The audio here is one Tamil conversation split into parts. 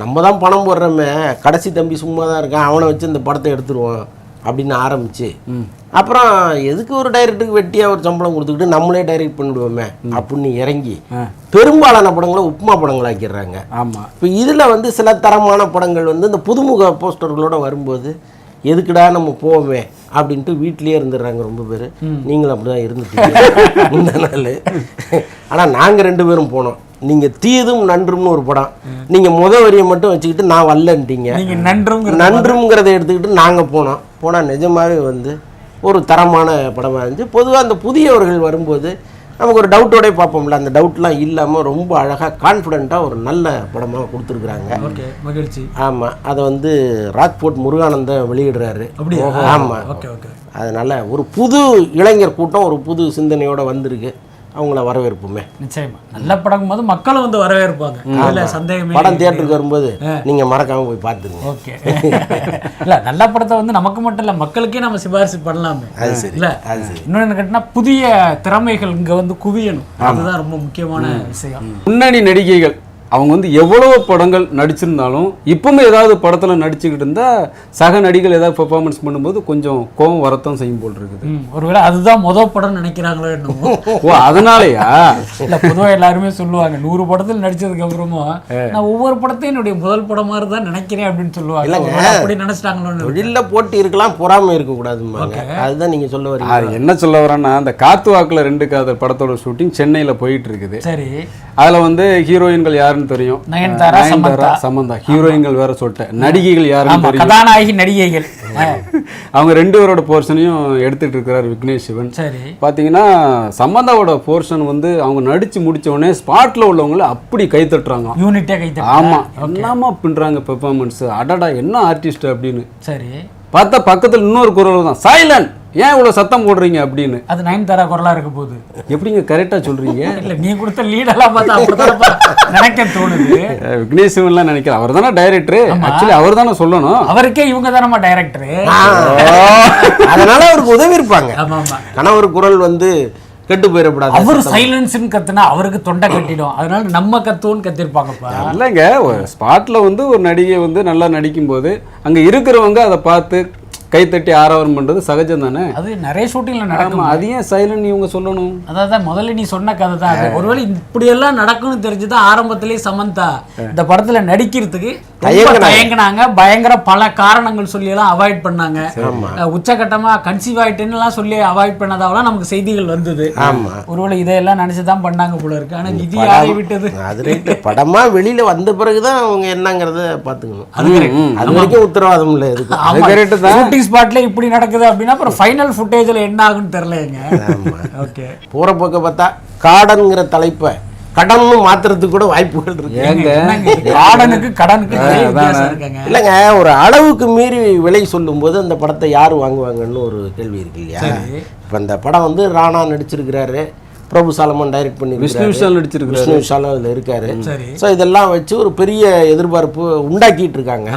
நம்ம தான் பணம் போடுறோமே, கடைசி தம்பி சும்மா தான் இருக்கான், அவனை வச்சு இந்த படத்தை எடுத்துருவோம் அப்படின்னு ஆரம்பிச்சு அப்புறம் எதுக்கு ஒரு டைரக்டருக்கு வெட்டியா ஒரு சம்பளம் கொடுத்துக்கிட்டு நம்மளே டைரக்ட் பண்ணிடுவோமே அப்படின்னு இறங்கி பெரும்பாலான படங்களை உப்புமா படங்கள் ஆக்கிடுறாங்க. ஆமாம். இப்போ இதில் வந்து சில தரமான படங்கள் வந்து இந்த புதுமுக போஸ்டர்களோட வரும்போது எதுக்குடா நம்ம போவோமே அப்படின்ட்டு வீட்லேயே இருந்துடுறாங்க ரொம்ப பேர். நீங்களும் அப்படி தான் இருந்துட்டீங்க இந்த நாள். ஆனால் நாங்கள் 2 பேரும் போனோம். நீங்கள் தீதும் நன்றும்னு ஒரு படம், நீங்கள் வரியை மட்டும் வச்சுக்கிட்டு நான் வரலன்ட்டீங்க. நன்றுங்கிறத எடுத்துக்கிட்டு நாங்கள் போனால் நிஜமாகவே வந்து ஒரு தரமான படமாக இருந்துச்சு. பொதுவாக அந்த புதியவர்கள் வரும்போது நமக்கு ஒரு டவுட்டோட பார்ப்போம்ல, அந்த டவுட்லாம் இல்லாமல் ரொம்ப அழகாக கான்ஃபிடென்ட்டாக ஒரு நல்ல படமாக கொடுத்துருக்குறாங்க. மகிழ்ச்சி. ஆமாம், அதை வந்து ராக்போர்ட் முருகானந்தம் வெளியிடுறாரு. ஆமாம், அதனால் ஒரு புது இளைஞர் கூட்டம் ஒரு புது சிந்தனையோடு வந்திருக்கு. அவங்கள வரவேற்புமே. நிச்சயமா நல்ல படம் போது மக்களும் வந்து வரவேற்பாங்க. சந்தேகமே. படம் தியேட்டருக்கு வரும்போது நீங்க மறக்காம போய் பார்த்துங்க. ஓகே. இல்ல நல்ல படத்தை வந்து நமக்கு மட்டும் இல்ல மக்களுக்கே நம்ம சிபாரிசு பண்ணலாமே. அது சரி. இல்ல இன்னொன்னு கேட்டா புதிய திறமைகள் இங்க வந்து குவியணும். அதுதான் ரொம்ப முக்கியமான விஷயம். முன்னணி நடிகைகள் அவங்க வந்து எவ்வளவு படங்கள் நடிச்சிருந்தாலும் இப்பவுமே ஏதாவது படத்துல நடிச்சுக்கிட்டு இருந்தா சக நடிகள் ஏதாவது பெர்ஃபார்மன்ஸ் பண்ணும்போது கொஞ்சம் கோபம் வரத்தான் செய்யும் போல் இருக்குது. ஒருவேளை அதுதான் முதல் படம் நினைக்கிறாங்களோ என்னமோ. ஓ அதனாலயா? இல்ல பொதுவா எல்லாருமே சொல்லுவாங்க 100 படத்தில் நடிச்சதுக்கு அப்புறமா நான் ஒவ்வொரு படத்தையும் என்னுடைய முதல் படம் மாதிரி தான் நினைக்கிறேன் அப்படின்னு சொல்லுவாங்க. அப்படி நினைச்சிட்டாங்களோ. தொழில போட்டி இருக்கலாம், பொறாமை இருக்க கூடாதுமாங்க. அதுதான் நீங்க சொல்ல வரீங்க. அது என்ன சொல்ல வரேன்னா, அந்த காத்து வாக்குல 2 காதல் படத்தோட ஷூட்டிங் சென்னையில போயிட்டு இருக்குது. சரி. அதுல வந்து ஹீரோயின்கள் யாருன்னு தெரியும், நயன்தாரா சமந்தா. ஹீரோயின்கள் வேற சொல்லிட்டேன், நடிகைகள் யாருன்னு தெரியும், கதாநாயகி நடிகைகள். அவங்க 2 பேரோட போர்ஷனையும் எடுத்துட்டு இருக்கிறார் விக்னேஷ் சிவன். பாத்தீங்கன்னா சமந்தாவோட போர்ஷன் வந்து அவங்க நடிச்சு முடிச்ச உடனே ஸ்பாட்ல உள்ளவங்களை அப்படி கை தட்டுறாங்க. யூனிட்டே கை தட்டுறாங்க. ஆமா, என்னமா பண்றாங்க பெர்ஃபார்மன்ஸ், அடடா என்ன ஆர்டிஸ்ட் அப்படின்னு. சரி. பார்த்தா பக்கத்துல இன்னொரு குரல் தான், சைலண்ட், ஏன் இவ்வளவு சத்தம் போடுறீங்க அப்படின்னு. அது நயன்தாரா குரலா இருக்க போகுது. எப்படிங்க கரெக்டா சொல்றீங்க? இல்ல நீ கொடுத்த லீடெல்லாம் பார்த்தா அப்படிதான் நினைக்க தோணுது. விக்னேஷ் சிவன்லாம் நினைக்கிறேன், அவர் தானே டைரக்டர். ஆக்சுவலி அவர் தானே சொல்லணும். அவருக்கே இவங்க தானமா டைரக்டர், அதனால அவருக்கு உதவி இருப்பாங்க. கணவர் குரல் வந்து கெட்டு போயிடக்கூடாது. அவர் சைலன்ஸ்னு கத்துனா அவருக்கு தொண்டை கட்டிடும், அதனால நம்ம கத்துவோன்னு கத்திருப்பாங்கப்பா. இல்லைங்க, ஸ்பாட்ல வந்து ஒரு நடிகை வந்து நல்லா நடிக்கும் போது அங்க இருக்கிறவங்க அதை பார்த்து கைத்தட்டி ஆரவாரம் பண்றது சகஜம் தானே. அது நிறைய ஷூட்டிங்ல நடக்கும். அது ஏன் சைலண்ட் இவங்க சொல்லணும்? அதான் முதல்ல நீ சொன்ன கதை தான். ஒருவேளை இப்படியெல்லாம் நடக்கும்னு தெரிஞ்சுதான் ஆரம்பத்திலேயே சமந்தா இந்த படத்துல நடிக்கிறதுக்கு தயங்கினாங்க. பயங்கர பல காரணங்கள் சொல்லி எல்லாம் அவாய்ட் பண்ணாங்க. உச்சகட்டமா கன்சீவ் ஆயிட்டேன்னு சொல்லி அவாய்ட் பண்ணதாவெல்லாம் நமக்கு செய்திகள் வந்தது. ஒருவேளை இதையெல்லாம் நினைச்சுதான் பண்ணாங்க போல இருக்கு. ஆனா விதி ஆகி விட்டது. படமா வெளியில வந்த பிறகுதான் அவங்க என்னங்கறத பாத்துக்கணும். அது வரைக்கும் உத்தரவாதம் இல்ல. ஷூட்டிங் ஸ்பாட்ல இப்படி நடக்குது அப்படின்னா அப்புறம் ஃபைனல் ஃபுட்டேஜ்ல என்ன ஆகும்னு தெரியலங்க. ஓகே. போற போக்க பார்த்தா காடன்ங்கிற தலைப்பை கடன் மாத்துறதுக்கு கூட வாய்ப்புகள் இருக்கு. காடனுக்கு கடனுக்கு வித்தியாசம் இருக்குங்க. இல்லைங்க, ஒரு அளவுக்கு மீறி விலை சொல்லும் போது அந்த படத்தை யார் வாங்குவாங்கன்னு ஒரு கேள்வி இருக்கு இல்லையா? இப்ப இந்த படம் வந்து ராணா நடிச்சிருக்கிறாரு, பிரபு சாலமன் டைரக்ட் பண்ணி, விஷ்ணு விஷாலும் அதுல இருக்காரு. ஸோ இதெல்லாம் வச்சு ஒரு பெரிய எதிர்பார்ப்பு உண்டாக்கிட்டு இருக்காங்க.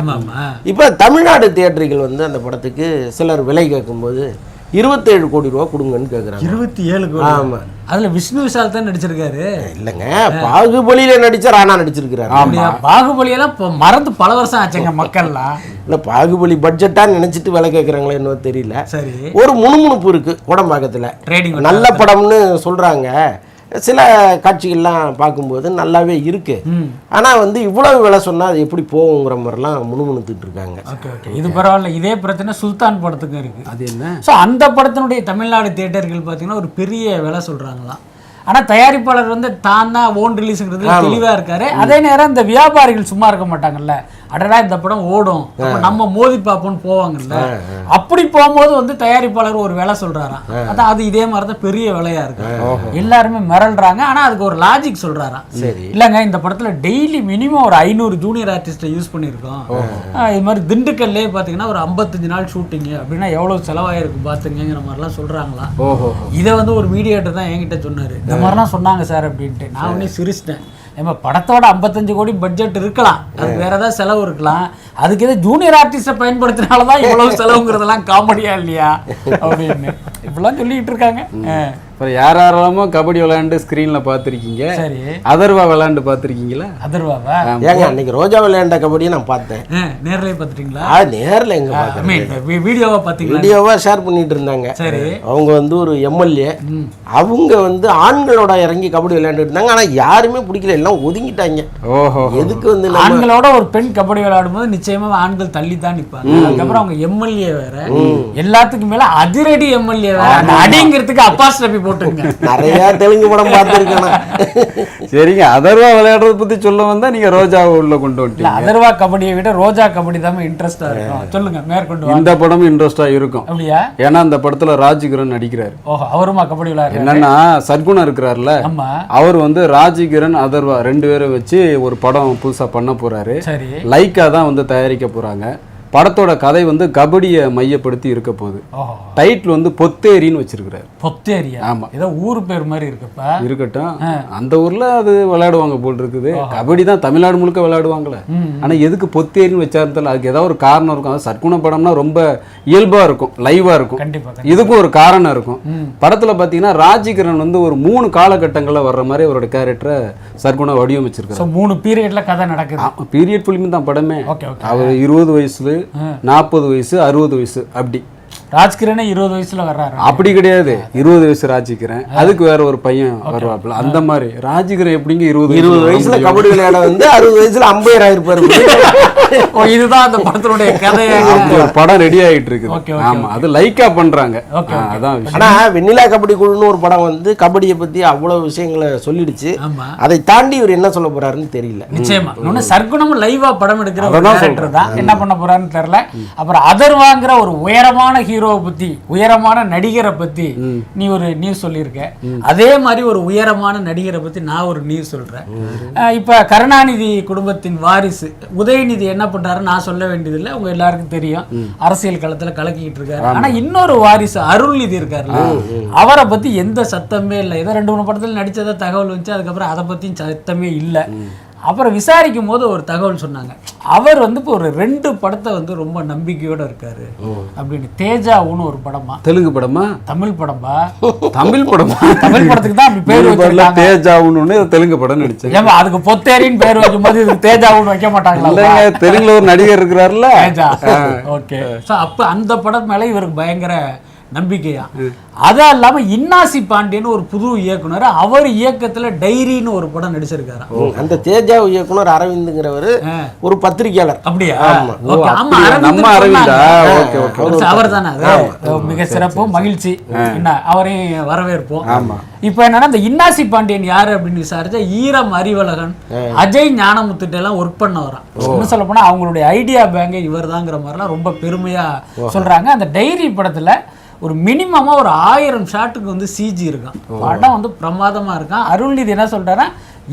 இப்ப தமிழ்நாடு தியேட்டர்கள் வந்து அந்த படத்துக்கு சிலர் விலை கேட்கும்போது 27 கோடி ரூபா கொடுங்கன்னு கேட்குறாங்க. 27 கோடி? ஆமா. அதுல விஷ்ணு விஷால் தான் நடிச்சிருக்காரு. இல்லைங்க, பாகுபலியில நடிச்ச ராணா நடிச்சிருக்கிறாரு. பாகுபலியெல்லாம் மறந்து பல வருஷம் ஆச்சுங்க மக்கள்லாம். இல்ல பாகுபலி பட்ஜெட்டா நினைச்சிட்டு விலை கேட்கறாங்களே என்னவோ தெரியல. சரி. ஒரு முணுமுணுப்பு இருக்கு கோடம்பாக்கத்துல. நல்ல படம்னு சொல்றாங்க. சில காட்சிகள்லாம் பார்க்கும்போது நல்லாவே இருக்கு. ஆனா வந்து இவ்வளவு விலை சொன்னா அது எப்படி போகுங்கிற மாதிரிலாம் முணுமுணுத்துட்டு இருக்காங்க. இது பரவாயில்ல. இதே பிரச்சனை சுல்தான் படத்துக்கும் இருக்கு. அது என்ன? ஸோ அந்த படத்தினுடைய தமிழ்நாடு தியேட்டர்கள் பார்த்தீங்கன்னா ஒரு பெரிய விலை சொல்றாங்களாம். ஆனா தயாரிப்பாளர் வந்து தான் ஓன் ரிலீஸ்ங்கிறது தெளிவா இருக்காரு. அதே நேரம் இந்த வியாபாரிகள் சும்மா இருக்க மாட்டாங்கல்ல, அடடா இந்த படம் ஓடும் நம்ம மோதி பார்ப்போம்னு போவாங்கல்ல, அப்படி போகும்போது வந்து தயாரிப்பாளர் ஒரு விலை சொல்றாராம். அதான் அது இதே மாதிரிதான் பெரிய விலையா இருக்கு. எல்லாருமே மிரள்றாங்க. ஆனா அதுக்கு ஒரு லாஜிக் சொல்றாராம். இல்லங்க இந்த படத்துல டெய்லி மினிமம் ஒரு 500 ஜூனியர் ஆர்டிஸ்ட யூஸ் பண்ணிருக்கோம். இது மாதிரி திண்டுக்கல்லே பாத்தீங்கன்னா ஒரு 55 நாள் ஷூட்டிங் அப்படின்னா எவ்வளவு செலவாயிருக்கு பாத்துங்கிற மாதிரிலாம் சொல்றாங்களா. இதை வந்து ஒரு மீடியேட்டர் தான் என்கிட்ட சொன்னாரு. இந்த மாதிரிலாம் சொன்னாங்க சார் அப்படின்ட்டு. நான் உடனே சிரிச்சிட்டேன். நம்ம படத்தோட 55 கோடி பட்ஜெட் இருக்கலாம், அது வேற ஏதாவது செலவு இருக்கலாம், அதுக்கு எதாவது ஜூனியர் ஆர்டிஸ்டை பயன்படுத்தினாலதான் இவ்வளவு செலவுங்கிறதெல்லாம் காமெடியா இல்லையா அப்படின்னு. இப்படிலாம் சொல்லிட்டு இருக்காங்க. அப்புறம் யாரெல்லாமோ கபடி விளையாண்டு ஸ்க்ரீனில் பார்த்துருக்கீங்க. சரி, அதர்வா விளையாண்டு பார்த்துருக்கீங்களா? அதர்வாவா? ஏங்க அன்னைக்கு ரோஜா விளையாண்ட கபடியை நான் பார்த்தேன். நேர்லயே பார்த்துட்டீங்களா? நேரில் எங்க பார்த்தேன், வீடியோவா பார்த்தீங்களா? வீடியோவா ஷேர் பண்ணிட்டு இருந்தாங்க. சரி, அவங்க வந்து ஒரு எம்எல்ஏ, அவங்க வந்து ஆண்களோட இறங்கி கபடி விளையாண்டுட்டு இருந்தாங்க. ஆனா யாருமே பிடிக்கல, எல்லாம் ஒதுங்கிட்டாங்க. ஓஹோ, எதுக்கு வந்து ஆண்களோட ஒரு பெண் கபடி விளையாடும் போது நிச்சயமா ஆண்கள் தள்ளி தான் நிற்பாங்க. அதுக்கப்புறம் அவங்க எம்எல்ஏ வேற, எல்லாத்துக்கும் மேல அதிரடி எம்எல்ஏ வேற. அந்த அடிங்கிறதுக்கு அப்பாஸ்டபி போட்டுங்க. நிறைய தெலுங்கு படம் பார்த்துருக்கேன். சரிங்க, அதர்வா விளையாடுறத பத்தி சொல்ல வந்தா நீங்க ரோஜாவை உள்ள கொண்டு வந்துட்டீங்க. அதர்வா கபடியை விட ரோஜா கபடி தான் இன்ட்ரெஸ்டா இருக்கும். சொல்லுங்க, மேற்கொண்டு இந்த படம் இன்ட்ரெஸ்டா இருக்கும். அப்படியா? ஏன்னா அந்த படத்துல ராஜ்கிரண் நடிக்கிறாரு. ஓஹோ, அவருமா கபடி விளையாடுறாரு? என்னன்னா சர்க்குணம் இருக்கிறாருல, ஆமா, அவர் வந்து ராஜ்கிரண் அதர்வா 2 பேரை வச்சு ஒரு படம் புதுசா பண்ண போறாரு. சரி, லைக்கா தான் வந்து தயாரிக்க போறாங்க. படத்தோட கதை வந்து கபடியை மையப்படுத்தி இருக்க போகுது. டைட்டில் வந்து பொத்தேரின்னு வச்சிருக்கிறாரு. பொத்தேரியா? ஆமா, ஏதோ ஊர் பேர் மாதிரி இருக்குப்பா. இருக்கட்டும், அந்த ஊர்ல அது விளையாடுவாங்க போல் இருக்குது. கபடி தான் தமிழ்நாடு முழுக்க விளையாடுவாங்களே. ஆனா எதுக்கு பொத்தேரின்னு வச்சாருந்தாலும் அதுக்கு ஏதாவது ஒரு காரணம் இருக்கும். அது சர்க்குண படம்னா ரொம்ப இயல்பா இருக்கும், லைவா இருக்கும். கண்டிப்பா, இதுக்கும் ஒரு காரணம் இருக்கும். படத்துல பாத்தீங்கன்னா ராஜ்கிரண் வந்து ஒரு 3 காலகட்டங்கள்ல வர்ற மாதிரி அவரோட கேரக்டரை சர்க்குண வடிவமைச்சிருக்காரு. 3 பீரியட்ல கதை நடக்குது. பீரியட் பிலிம் தான் படமே. Okay, okay. அவர் 20 வயசுல, 40 வயசு, 60 வயசு அப்படி. ராஜ்கிரணே 20 வயசுல வர்றாரு. அப்படி கிடையாது, 20 வயசு ராஜ்கிரண், அதுக்கு வேற ஒரு பையன் வருவாப்புல. அந்த மாதிரி ராஜ்கிரண் எப்படிங்க 20 வயசுல கபடி விளையாட வந்து 60 வயசுல அம்பையர் ஆயிருப்பாரு. இதுதான் அந்த படத்தினுடைய கதையா? படம் ரெடி ஆகிட்டு இருக்குது. ஆமா, அது லைக்கா பண்றாங்க. அதான் விஷயம். ஆனா வெண்ணிலா கபடி குழுன்னு ஒரு படம் வந்து கபடியை பத்தி அவ்வளவு விஷயங்களை சொல்லிடுச்சு. அதை தாண்டி இவர் என்ன சொல்ல போறாருன்னு தெரியல. நிச்சயமா இன்னொன்னு சர்க்குணமும் லைவா படம் எடுக்கிற ஒரு டைரக்டர் தான். என்ன பண்ண போறாருன்னு தெரியல. அப்புறம் அதர்வாங்கிற ஒரு உயரமான ஹீரோவை பத்தி, உயரமான நடிகரை பத்தி நீ ஒரு நியூஸ் சொல்லியிருக்க. அதே மாதிரி ஒரு உயரமான நடிகரை பத்தி நான் ஒரு நியூஸ் சொல்றேன். இப்ப கருணாநிதி குடும்பத்தின் வாரிசு உதயநிதி என்ன பண்றாரு நான் சொல்ல வேண்டியதில்லை, உங்க எல்லாருக்கும் தெரியும். அரசியல் களத்துல கலக்கிட்டு இருக்காரு. ஆனா இன்னொரு வாரிசு அருள்நிதி இருக்காருல்ல, அவரை பத்தி எந்த சத்தமே இல்லை. ஏதோ 2-3 படத்துல நடிச்சதா தகவல் வந்துச்சு, அதுக்கப்புறம் அதை பத்தியும் சத்தமே இல்லை. அப்புறம் விசாரிக்கும் போது ஒரு தகவல் சொன்னாங்க, அவர் வந்து இப்போ ஒரு 2 படத்தை வந்து ரொம்ப நம்பிக்கையோட இருக்காரு அப்படின்னு. தேஜாவுன்னு ஒரு படமா, தெலுங்கு படமா, தமிழ் படமா? தமிழ் படமா? தமிழ் படத்துக்கு தான் அப்படி பேர் வச்சிருக்காங்க. தேஜாவுன்னு தெலுங்கு படம் நடிச்சேன். ஏமா அதுக்கு பொத்தேரின்னு பேர் வைக்கும் போது இதுக்கு தேஜாவுன்னு வைக்க மாட்டாங்களா? தெலுங்குல ஒரு நடிகர் இருக்கிறாருல்ல, தேஜா. ஓகே, சோ அப்ப அந்த படம் மேல இவருக்கு பயங்கர நம்பிக்கையா. அதான் இல்லாம இன்னாசி பாண்டியன் ஒரு புது இயக்குனர், அவர் இயக்கத்துல டைரின்னு ஒரு படம் நடிச்சிருக்காரு. அந்த தேஜா இயக்குனர் அரவிந்துங்கிறவர் ஒரு பத்திரிகையாளர். அப்படியா? நம்ம அரவிந்தா? அவர் தானே. மிக சிறப்பு, மகிழ்ச்சி. என்ன அவரையும் வரவேற்போம். இப்ப என்னன்னா இந்த இன்னாசி பாண்டியன் யாரு அப்படின்னு விசாரிச்சா ஈரம் அறிவழகன், அஜய் ஞானமுத்துட்டு எல்லாம் ஒர்க் பண்ண வரான். என்ன சொல்ல போனா அவங்களுடைய ஐடியா பேங்கே இவர் தாங்கிற மாதிரிலாம் ரொம்ப பெருமையா சொல்றாங்க. அந்த டைரி படத்துல ஒரு மினிமமா ஒரு 1000 ஷாட்டுக்கு வந்து சிஜி இருக்கான். படம் வந்து பிரமாதமா இருக்கான். அருள்நிதி என்ன சொல்றாருன்னா,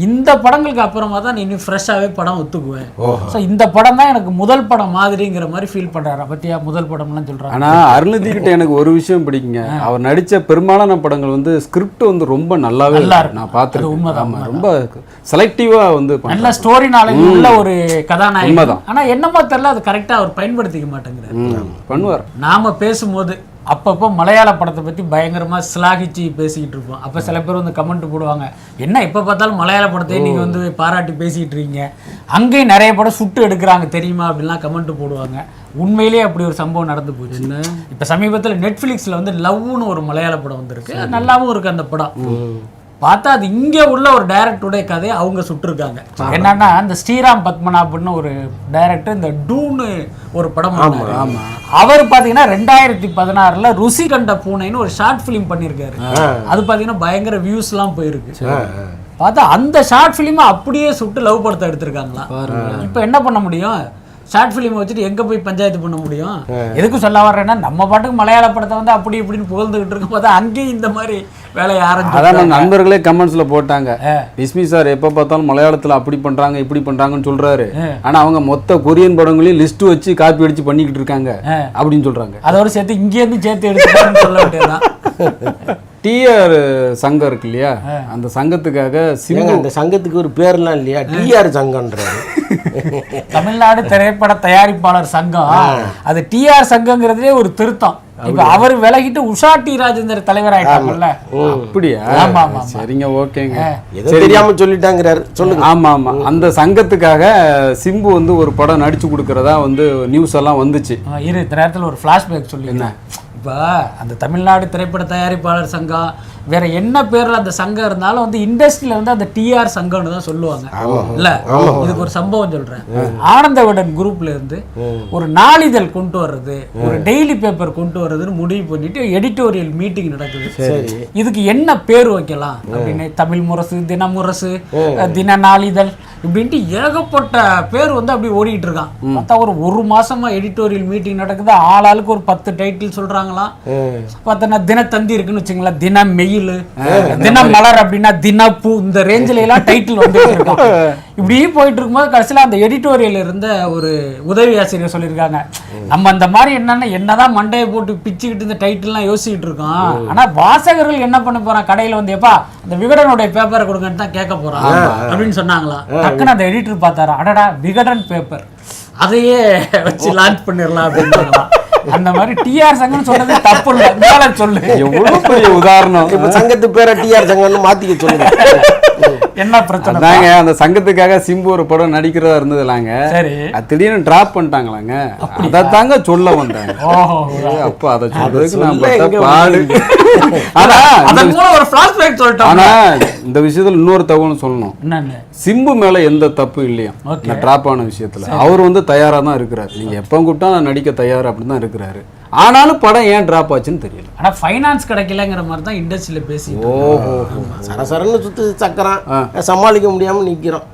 இந்த படங்களுக்கு அப்புறமா தான் நீ ஃப்ரெஷ்ஷாவே படம் ஒத்துக்குவேன். ஸோ இந்த படம் தான் எனக்கு முதல் படம் மாதிரிங்கிற மாதிரி ஃபீல் பண்றாரு. பத்தியா முதல் படம்லாம் சொல்றாங்க. ஆனா அருள்நிதி கிட்ட எனக்கு ஒரு விஷயம் பிடிக்குங்க, அவர் நடிச்ச பெரும்பாலான படங்கள் வந்து ஸ்கிரிப்ட் வந்து ரொம்ப நல்லாவே இருக்கு. நான் பார்த்துருக்கேன். உண்மைதான், ரொம்ப செலக்டிவா வந்து நல்ல ஸ்டோரி நாலேஜ் உள்ள ஒரு கதாநாயகன். ஆனா என்னமோ தெரியல, அது கரெக்டா அவர் பயன்படுத்திக்க மாட்டேங்கிறார். பண்ணுவார். நாம பேசும்போது அப்பப்போ மலையாள படத்தை பற்றி பயங்கரமாக சிலாகிச்சு பேசிக்கிட்டு இருப்போம். அப்போ சில பேர் வந்து கமெண்ட் போடுவாங்க, என்ன இப்போ பார்த்தாலும் மலையாள படத்தையே நீங்கள் வந்து பாராட்டி பேசிகிட்டு இருக்கீங்க, அங்கேயும் நிறைய படம் சுட்டு எடுக்கிறாங்க தெரியுமா அப்படின்லாம் கமெண்ட் போடுவாங்க. உண்மையிலேயே அப்படி ஒரு சம்பவம் நடந்து போச்சு. இப்போ சமீபத்தில் நெட்ஃப்ளிக்ஸில் வந்து லவ்னு ஒரு மலையாள படம் வந்திருக்கு. நல்லாவும் இருக்குது அந்த படம். பார்த்தா அது இங்கே உள்ள ஒரு டைரக்டருடைய கதையை அவங்க சுட்டிருக்காங்க. என்னன்னா அந்த ஸ்ரீராம் பத்மநாபன்னு ஒரு டைரக்டர் இந்த டூன்னு ஒரு படம் பண்ணாரு. அவர் பார்த்தீங்கன்னா 2016 ருசி கண்ட பூனைன்னு ஒரு ஷார்ட் ஃபிலிம் பண்ணியிருக்காரு. அது பார்த்தீங்கன்னா பயங்கர வியூஸ்லாம் போயிருக்கு. பார்த்தா அந்த ஷார்ட் ஃபிலிமை அப்படியே சுட்டு லவ் படத்தை எடுத்திருக்காங்களா. இப்போ என்ன பண்ண முடியும்? ஷார்ட் ஃபிலிம் வச்சுட்டு எங்க போய் பஞ்சாயத்து பண்ண முடியும்? எதுக்கும் சொல்ல வர்றேன்னா, நம்ம பாட்டுக்கு மலையாள படத்தை வந்து அப்படி இப்படின்னு புகழ்ந்துகிட்டு இருக்கும் போது அங்கேயும் இந்த மாதிரி வேலையை ஆரம்பிச்சு. அதான் நண்பர்களே கமெண்ட்ஸ்ல போட்டாங்க, விஸ்மி சார் எப்ப பார்த்தாலும் மலையாளத்துல அப்படி பண்றாங்க இப்படி பண்றாங்கன்னு சொல்றாரு, ஆனா அவங்க மொத்த கொரியன் படங்களையும் லிஸ்ட் வச்சு காப்பி அடிச்சு பண்ணிக்கிட்டு இருக்காங்க அப்படின்னு சொல்றாங்க. அதோட சேர்த்து இங்கே இருந்து சேர்த்து எடுத்து சொல்ல வேண்டியதுதான். டிஆர் சங்கம் இருக்கு இல்லையா, அந்த சங்கத்துக்காக அந்த சங்கத்துக்கு ஒரு பேர்லாம் இல்லையா, டிஆர் சங்கம்ன்றாரு. தமிழ்நாடு திரைப்பட தயாரிப்பாளர் சங்கம், அது டிஆர் சங்கங்கிறதுலே ஒரு திருத்தம். இப்ப அவர் விலகிட்டு உஷா டி ராஜேந்தர் தலைவர் ஆயிட்டாங்கல்ல. அப்படியா? ஆமா ஆமா சரிங்க, ஓகேங்க. எதோ தெரியாம சொல்லிட்டாங்கிறாரு, சொல்லுங்க. ஆமா ஆமா, அந்த சங்கத்துக்காக சிம்பு வந்து ஒரு படம் நடிச்சு கொடுக்கறதா வந்து நியூஸ் எல்லாம் வந்துச்சு. இரு இந்த நேரத்தில் ஒரு ஃப்ளாஷ்பேக் சொல்லியிருந்தேன். இப்போ அந்த தமிழ்நாடு திரைப்பட தயாரிப்பாளர் சங்கம் வேற என்ன பேர்ல அந்த சங்கம் இருந்தாலும் வந்து இண்டஸ்ட்ரியில வந்து அந்த டிஆர் சங்கம்னு தான் சொல்லுவாங்க இல்ல. இதுக்கு ஒரு சம்பவம் சொல்றேன். ஆனந்த விகடன் குரூப்ல இருந்து ஒரு நாளிதழ் கொண்டு வர்றது, ஒரு டெய்லி பேப்பர் கொண்டு வர்றதுன்னு முடிவு பண்ணிட்டு எடிட்டோரியல் மீட்டிங் நடக்குது. இதுக்கு என்ன பேர் வைக்கலாம் அப்படின்னு தமிழ் முரசு, தினமுரசு, தின நாளிதழ் இப்படின்ட்டு ஏகப்பட்ட பேர் வந்து அப்படி ஓடிட்டு இருக்கான். பார்த்தா ஒரு மாசமா எடிட்டோரியல் மீட்டிங் நடக்குது. ஆளாளுக்கு ஒரு 10 டைட்டில் சொல்றாங்களாம். பார்த்தா தினத்தந்தி இருக்குன்னு வச்சுங்களேன், தின மெயில், தினம் மலர் அப்படின்னா தினப்பூ, இந்த ரேஞ்சில எல்லாம் டைட்டில் வந்துட்டு இருக்கான். இப்படி போயிட்டு இருக்கும்போது கடைசியில அந்த எடிட்டோரியல் இருந்த ஒரு உதவி ஆசிரியர் சொல்லியிருக்காங்க, நம்ம அந்த மாதிரி என்னதான் மண்டையை போட்டு பிச்சுக்கிட்டு இந்த டைட்டில்லாம் யோசிச்சுட்டு இருக்கோம், ஆனா வாசகர்கள் என்ன பண்ண போறான், கடையில வந்து எப்பா அந்த விகடனுடைய பேப்பரை கொடுங்கன்னு தான் கேட்க போறான் அப்படின்னு சொன்னாங்களாம். டக்குன்னு அந்த எடிட்டர் பார்த்தாரா, அடடா விகடன் பேப்பர், அதையே வச்சு லான்ச் பண்ணிடலாம் அப்படின்னு. அந்த மாதிரி டிஆர் சங்கம் சொல்றது தப்பு இல்ல, மேல சொல்லு. எவ்வளவு பெரிய உதாரணம். இப்ப சங்கத்து பேரை டிஆர் சங்கம்னு மாத்திக்க சொல்லுங்க. என்ன பிரச்சனை? அதாங்க, அந்த சங்கத்துக்காக சிம்பு ஒரு படம் நடிக்கிறதா இருந்ததுலாங்க. சரி, திடீர்னு டிராப் பண்ணிட்டாங்களாங்க. அதாங்க சொல்ல வந்தாங்க. அப்ப அதை சொல்றதுக்கு நான் பட்ட பாடு. ஆனா அதன் மூலம் ஒரு ஃபிளாஷ்பேக் சொல்லிட்டோம். ஆனா இந்த விஷயத்துல இன்னொரு தகவல் சொல்லணும். என்னன்னு? சிம்பு மேல எந்த தப்பு இல்லையா இந்த டிராப் ஆன விஷயத்துல. அவர் வந்து தயாரா தான் இருக்கிறாரு. நீங்க எப்ப கூப்பிட்டா நான் நடிக்க தயார் அப்படின்னு தான் இருக்கிறாரு. ஆனாலும் படம் ஏன் டிராப் ஆச்சுன்னு தெரியல. ஆனா ஃபைனான்ஸ் கிடைக்கலங்கிற மாதிரி தான் இண்டஸ்ட்ரியில பேசி சரசரன்னு சுத்து சக்கரம் சமாளிக்க முடியாம நிக்கிறோம்.